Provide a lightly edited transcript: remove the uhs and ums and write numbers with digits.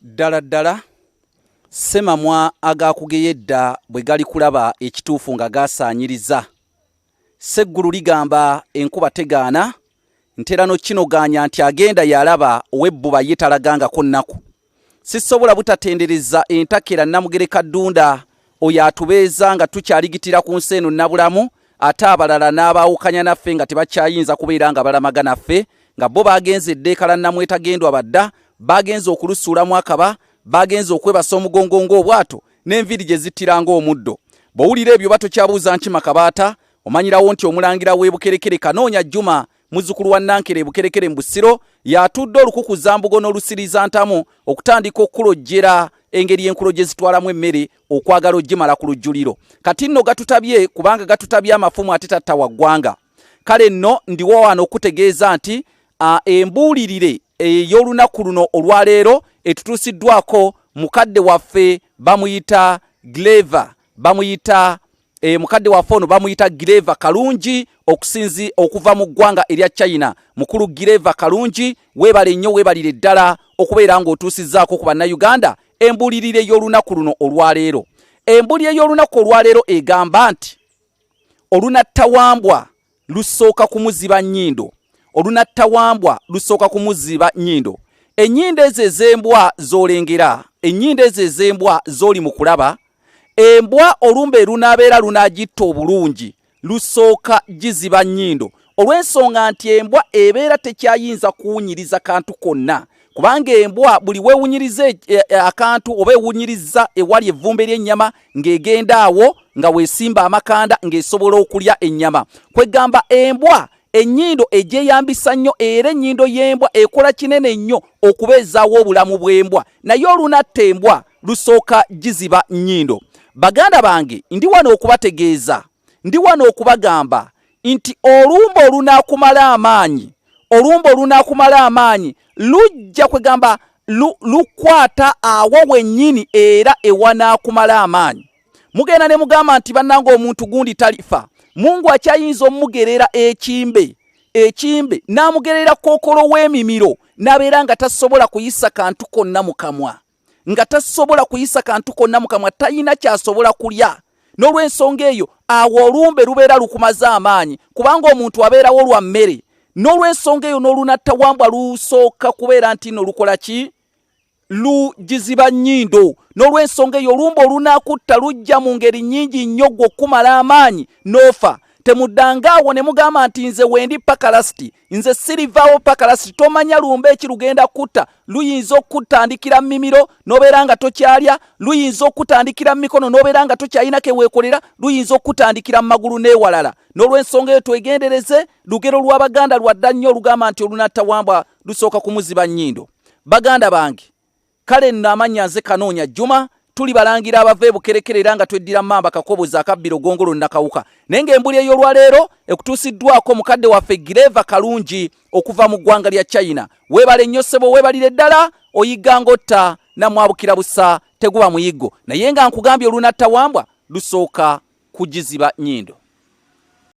Ddala semamwa agakugeyedda bwe gali kulaba ekituufu nga gasaanyiriza. Seggulu ligamba enkuba tegaana, nterano kinoganya nti agenda yalaba ow'ebbuba ye talagangako nnaku. Sisobola butatendereza entakera Namugereka Ddunda oyo atubeeza nga tukyaligitira ku nsi eno nnabulamu, ate abalala n'abaawukanya naffe nga tebakyayinza kubeera nga balamaga naffe, nga bo bagenze eddeeka la Namwetagendwa badda, bagenze okulusuulamu akaba, bagenze okwebasa omugongo ng'obwato n'enviiri gye zittira ng'omuddo. Bw'owulira ebyo batokyabuuza Nkima Kabaata, omanyirawo nti omulangira w'e Bukerekere Kanoonya Juma muzzukulu wa Nankere e Bukerekere mu Busiro yatudde olukukuza mbugo n'olusiriza ntamu okutandika okulojjera engeri enkulo gye zitwalamu emmere okwagala ogimala ku lujjuliro. Kati nno gatutabye kubanga gatutabye amafumu ate tatta wa ggwanga. Kale nno ndiwo wano okutegeeza nti embuulirire ey'olunaku luno olwaleero etutuusiddwako mukadde waffe bamuyita Gleva, bamuyita mukadde waffe ono bamuyita Gleva Kalungi okuva mu ggwanga erya China. Mukulu Gleva Kalungi, weebale nnyo, weebalire ddala okubeera ng'otuusizzaako ku bannayuganda embuulirire y'olunaku luno olwaleero. Embuulirire y'olunaku olwaleero egamba nti olunattawambwa lusooka kumuziba nnyindo. Olunattawambwa lusooka kumuziba nnyindo. Ennyindo ezo ez'embwa z'olengera, ennyindo ezo ez'embwa z'oli mu kulaba, embwa olumbe erunaabeera lunaagitta obulungi lusooka giziba nnyindo, olw'ensonga nti embwa ebeera tekyayinza kuwunyiriza kantu konna, kubanga embwa buli weewunyiriza akantu oba ewunyiriza ewali evvumbe ly'ennyama ng'egenda awo nga weesimba amakanda ng'esobola okulya ennyama. Kwegamba embwa ennyindo egyeyambisa nnyo, era ennyindo y'embwa ekola kinene nnyo okubeezaawo obulamu bw'embwa, naye olunatta embwa lusooka giziba nnyindo. Baganda bange, ndi wano okubategeeza, ndi wano okubagamba nti olumbe olunaakumala amaanyi, olumbe olunaakumala amaanyi lujja kwegamba lukwata awo wennyini era ewanaakumala amaanyi. Mugenda ne mugamba nti bannanga omuntu gundi talifa, Mungu akyayinza omugerera ekimbe n'amugerera kookolo w'emimiro n'abeera nga tasobola kuyisa kantu konna mu kamwa, nga tasobola kuyisa kantu konna mu kamwa, talina kyasobola kulya. N'olw'ensonga eyo awo olumbe lubeera lukumaza amaanyi, kubanga omuntu abeerawo lwa mmere. N'olw'ensonga eyo n'olunattawambwa lusooka kubeera nti nno lukola ki? Lugiziba nnyindo. N'olw'ensonga eyo olumbe olunaakutta lujja mu ngeri nnyingi nnyo gwe okumala amaanyi n'ofa. Temuddanga awo ne mugamba nti nze wendi pakalasiti, nze sirivaawo pakalasiti. Tomanya lumbe eki lugenda kutta. Luyinza okutandikira mu mimiro n'obeera nga tokyalya, luyinza okutandikira mu mikono n'obeera nga tokyalina ke weekolera, luyinza okutandikira mu magulu n'ewalala. N'olw'ensonga eyo twegendereze, lugero lw'Abaganda lwadda nnyo olugamba nti olunattawambwa lusooka kumuziba nnyindo. Baganda bange, kale nno amannya nze Kanoonya Juma, tuli balangira abava e Bukerekere era nga tweddira Mamba Kakobozi akabbiro Gongolo Nakawuka. Naye ng'embuulirire y'olwaleero ekutuusiddwako mukadde waffe Gleva Kalungi okuva mu ggwanga lya China. Weebale nnyo ssebo, weebalire ddala, oyigga ng'otta namwabukira busa teguba muyiggo. Naye nga nkugambye olunattawambwa lusooka kugiziba nnyindo.